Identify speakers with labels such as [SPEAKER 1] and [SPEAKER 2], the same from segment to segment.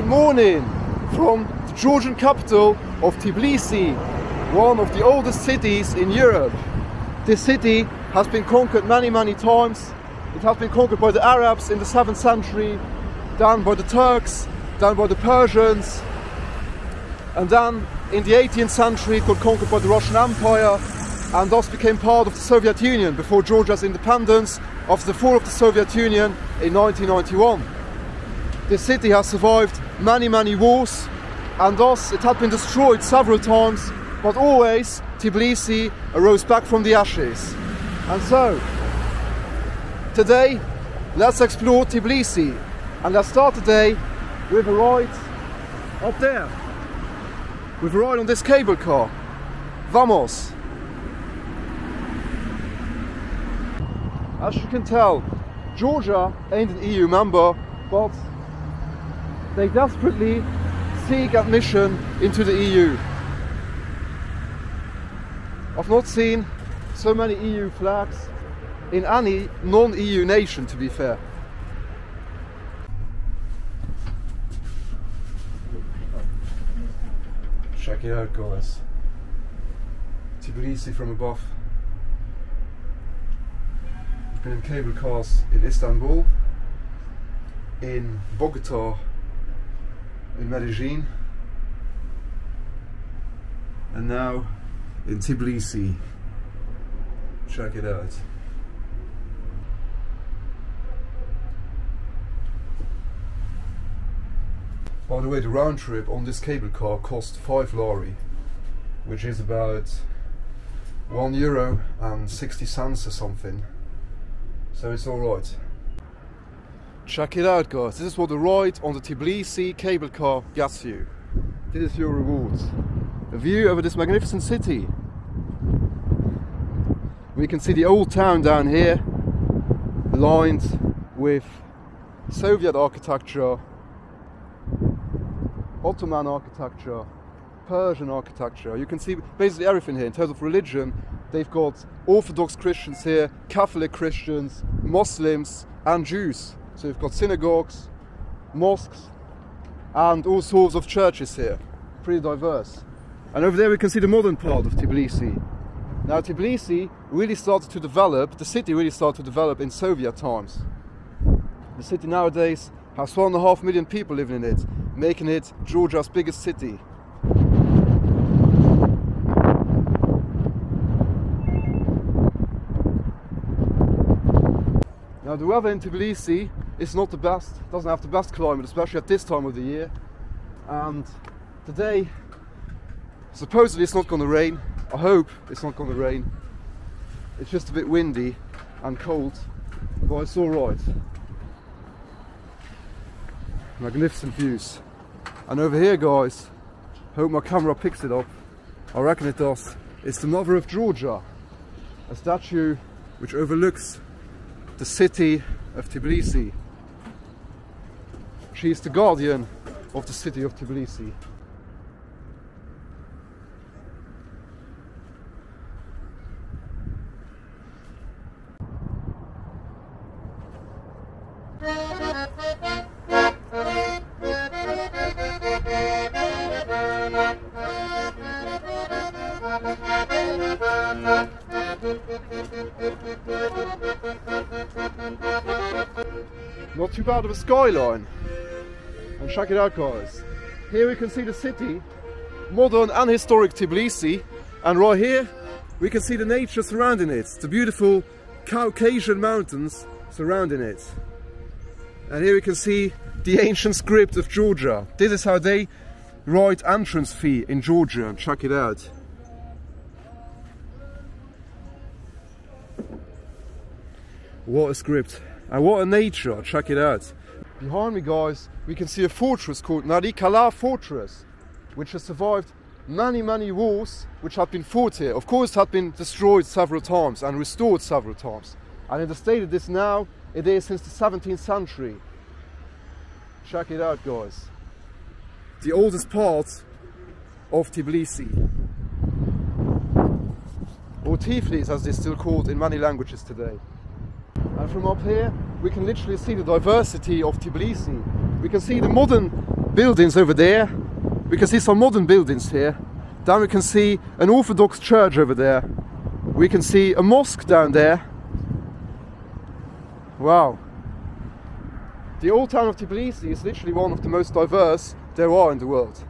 [SPEAKER 1] Good morning from the Georgian capital of Tbilisi, one of the oldest cities in Europe. This city has been conquered many times. It has been conquered by the Arabs in the 7th century, then by the Turks, then by the Persians, and then in the 18th century it got conquered by the Russian Empire and thus became part of the Soviet Union before Georgia's independence after the fall of the Soviet Union in 1991. This city has survived many wars, and thus it had been destroyed several times, but always Tbilisi arose back from the ashes. And so, today, let's explore Tbilisi, and let's start today with a ride up there, with a ride on this cable car. Vamos! As you can tell, Georgia ain't an EU member, but they desperately seek admission into the EU. I've not seen so many EU flags in any non-EU nation, to be fair. Check it out, guys. Tbilisi from above. I've been in cable cars in Istanbul, in Bogota, in Medellin, and now in Tbilisi. Check it out. By the way, the round trip on this cable car cost 5 lari, which is about €1.60 or something. So it's alright. Check it out, guys. This is what the ride on the Tbilisi cable car gets you. This is your reward. A view over this magnificent city. We can see the old town down here, lined with Soviet architecture, Ottoman architecture, Persian architecture. You can see basically everything here in terms of religion. They've got Orthodox Christians here, Catholic Christians, Muslims and Jews. So you've got synagogues, mosques and all sorts of churches here. Pretty diverse. And over there we can see the modern part of Tbilisi. Now Tbilisi really started to develop, the city really started to develop in Soviet times. The city nowadays has 1.5 million people living in it, making it Georgia's biggest city. Now the weather in Tbilisi is not the best, doesn't have the best climate, especially at this time of the year. And today, supposedly it's not going to rain. I hope it's not going to rain. It's just a bit windy and cold, but it's alright. Magnificent views. And over here, guys, hope my camera picks it up. I reckon it does. It's the Mother of Georgia, a statue which overlooks the city of Tbilisi. She is the guardian of the city of Tbilisi. Not too bad of a skyline. And check it out, guys. Here we can see the city, modern and historic Tbilisi, and right here we can see the nature surrounding it, the beautiful Caucasian mountains surrounding it. And here we can see the ancient script of Georgia. This is how they write entrance fee in Georgia. Check it out. What a script. And what a nature, check it out. Behind me, guys, we can see a fortress called Narikala Fortress, which has survived many wars which have been fought here. Of course, it had been destroyed several times and restored several times. And in the state it is now, it is since the 17th century. Check it out, guys. The oldest part of Tbilisi. Or Tiflis, as they're still called in many languages today. And from up here, we can literally see the diversity of Tbilisi. We can see the modern buildings over there. We can see some modern buildings here. Then we can see an Orthodox church over there. We can see a mosque down there. Wow. The old town of Tbilisi is literally one of the most diverse there are in the world.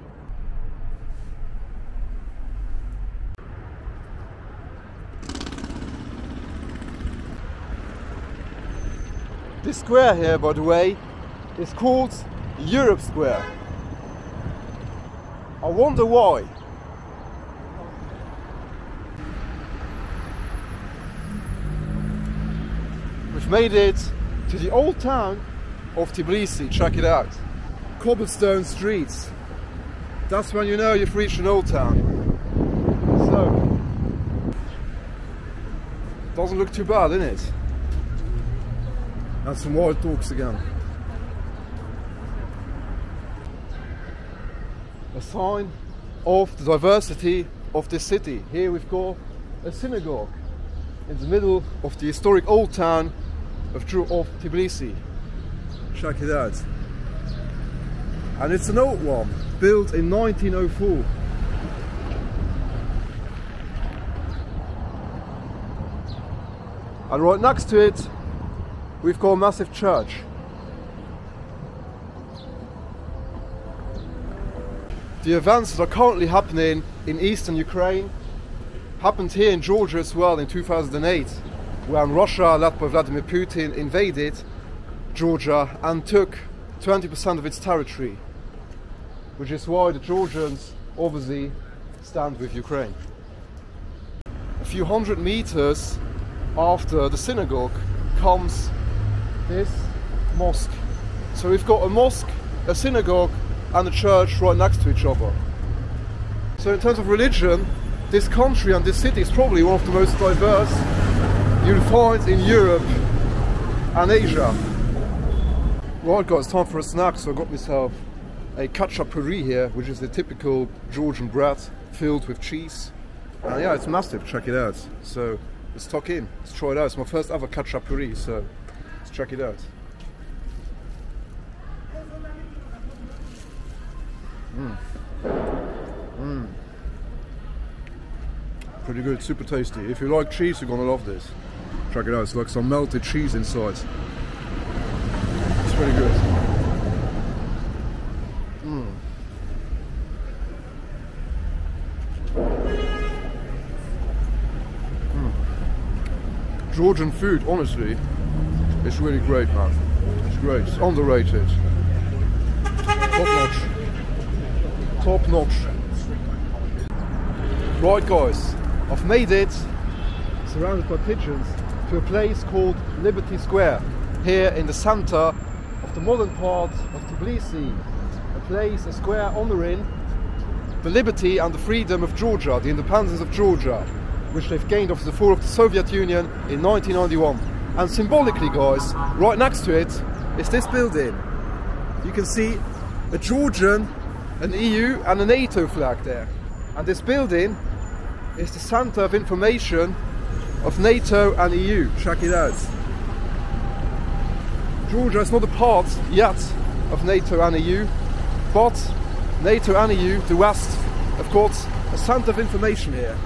[SPEAKER 1] This square here, by the way, is called Europe Square. I wonder why. We've made it to the old town of Tbilisi. Check it out. Cobblestone streets. That's when you know you've reached an old town. So, doesn't look too bad, innit? And some wild dogs again. A sign of the diversity of this city. Here we've got a synagogue in the middle of the historic old town of Tbilisi. Check it out. And it's an old one, built in 1904. And right next to it, we've got a massive church. The events that are currently happening in eastern Ukraine happened here in Georgia as well in 2008, when Russia, led by Vladimir Putin, invaded Georgia and took 20% of its territory, which is why the Georgians obviously stand with Ukraine. A few hundred meters after the synagogue comes this mosque. So we've got a mosque, a synagogue and a church right next to each other. So in terms of religion, this country and this city is probably one of the most diverse you'll find in Europe and Asia. Right guys, time for a snack, so I got myself a khachapuri here, which is the typical Georgian bread filled with cheese. And yeah, it's massive, check it out. So let's tuck in, let's try it out. It's my first ever khachapuri, so let's check it out. Pretty good, super tasty. If you like cheese, you're gonna love this. Check it out, it's like some melted cheese inside. It's pretty good. Georgian food, honestly, it's really great, man. It's great, it's underrated. Top notch. Top notch. Right guys, I've made it, surrounded by pigeons, to a place called Liberty Square, here in the center of the modern part of Tbilisi. A place, a square honouring the liberty and the freedom of Georgia, the independence of Georgia, which they've gained after the fall of the Soviet Union in 1991. And symbolically guys, right next to it is this building. You can see a Georgian, an EU and a NATO flag there. And this building is the center of information of NATO and EU. Check it out. Georgia is not a part yet of NATO and EU, but NATO and EU, the West, have got a center of information here.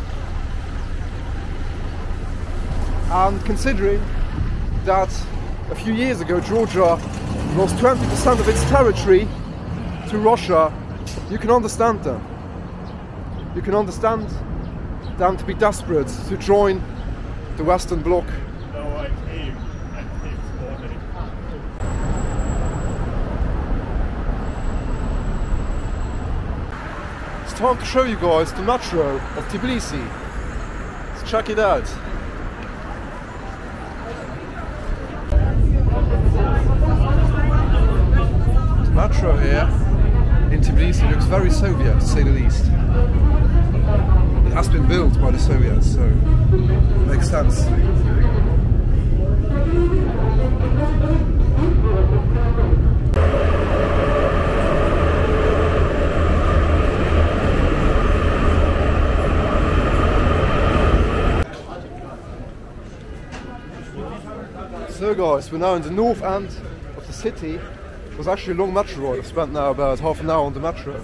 [SPEAKER 1] And considering that a few years ago Georgia lost 20% of its territory to Russia, you can understand them. You can understand them to be desperate to join the Western Bloc. It's time to show you guys the metro of Tbilisi. Let's check it out. The metro here in Tbilisi looks very Soviet, to say the least. It has been built by the Soviets, so it makes sense. So guys, we're now in the north end of the city, It was actually a long metro ride. I've spent now about half an hour on the metro.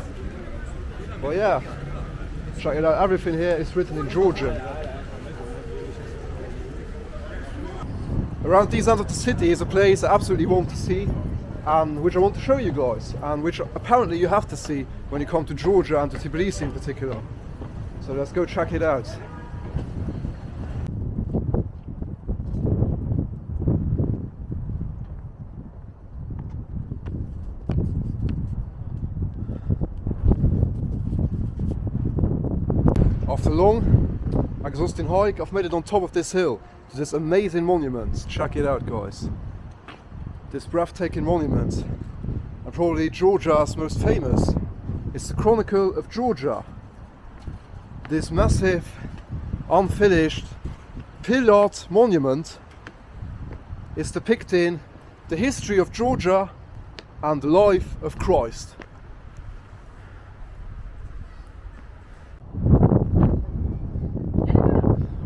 [SPEAKER 1] But yeah, check it out. Everything here is written in Georgian. Around these ends of the city is a place I absolutely want to see, and which I want to show you guys, and which apparently you have to see when you come to Georgia and to Tbilisi in particular. So let's go check it out. After a long, exhausting hike, I've made it on top of this hill to this amazing monument. Check it out, guys. This breathtaking monument, and probably Georgia's most famous. It's the Chronicle of Georgia. This massive, unfinished, pillared monument is depicting the history of Georgia and the life of Christ.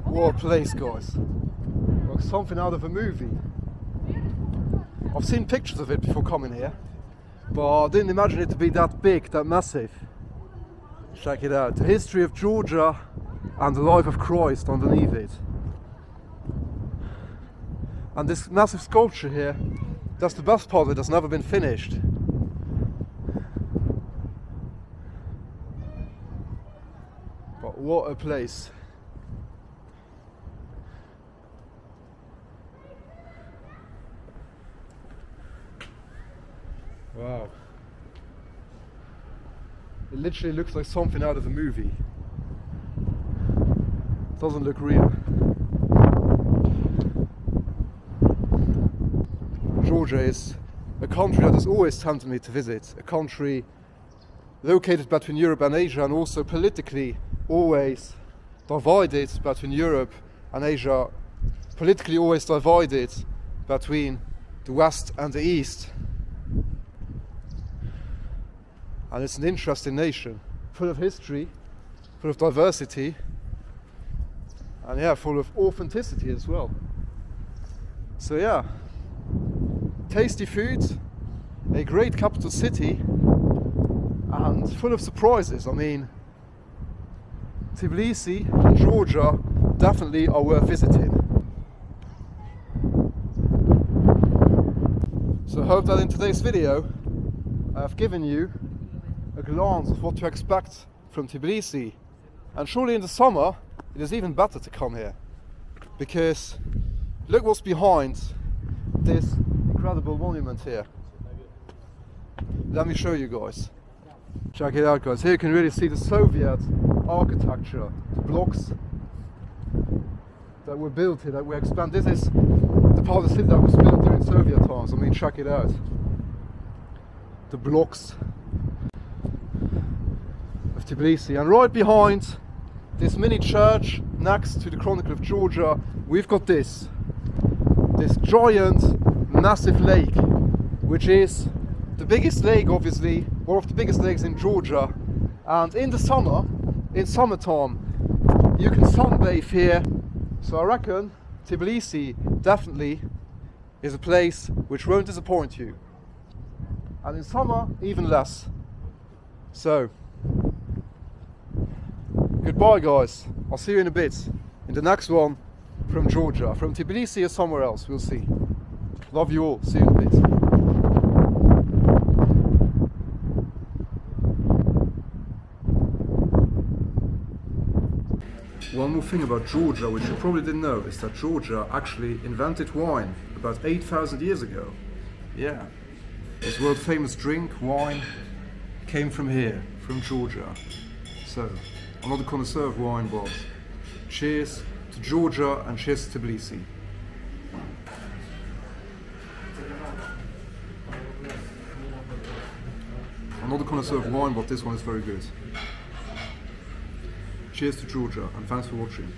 [SPEAKER 1] What a place, guys. Like something out of a movie. I've seen pictures of it before coming here, but I didn't imagine it to be that big, that massive. Check it out. The history of Georgia and the life of Christ underneath it. And this massive sculpture here, that's the best part of it, that's never been finished. But what a place. Wow. It literally looks like something out of a movie. It doesn't look real. Georgia is a country that has always tempted me to visit. A country located between Europe and Asia, and also politically always divided between Europe and Asia. Politically always divided between the West and the East. And it's an interesting nation, full of history, full of diversity, and yeah, full of authenticity as well. So yeah, tasty food, a great capital city, and full of surprises. I mean, Tbilisi and Georgia definitely are worth visiting. So I hope that in today's video I have given you a glance of what to expect from Tbilisi. And surely in the summer it is even better to come here, because look what's behind this incredible monument here. Let me show you guys. Check it out, guys. Here you can really see the Soviet architecture, the blocks that were built here, that were expanded. This is the part of the city that was built during Soviet times. I mean, check it out. The blocks of Tbilisi. And right behind this mini church next to the Chronicle of Georgia, we've got this giant, massive lake, which is the biggest lake, obviously, one of the biggest lakes in Georgia. And in the summer, in summertime, you can sunbathe here. So I reckon Tbilisi definitely is a place which won't disappoint you. And in summer, even less. So, goodbye, guys. I'll see you in a bit in the next one from Georgia, from Tbilisi or somewhere else. We'll see. Love you all. See you in a bit. One more thing about Georgia, which you probably didn't know, is that Georgia actually invented wine about 8,000 years ago. Yeah. This world famous drink, wine, came from here, from Georgia. So, I'm not a connoisseur of wine, but cheers to Georgia and cheers to Tbilisi. I'm not a connoisseur of wine, but this one is very good. Cheers to Georgia, and thanks for watching.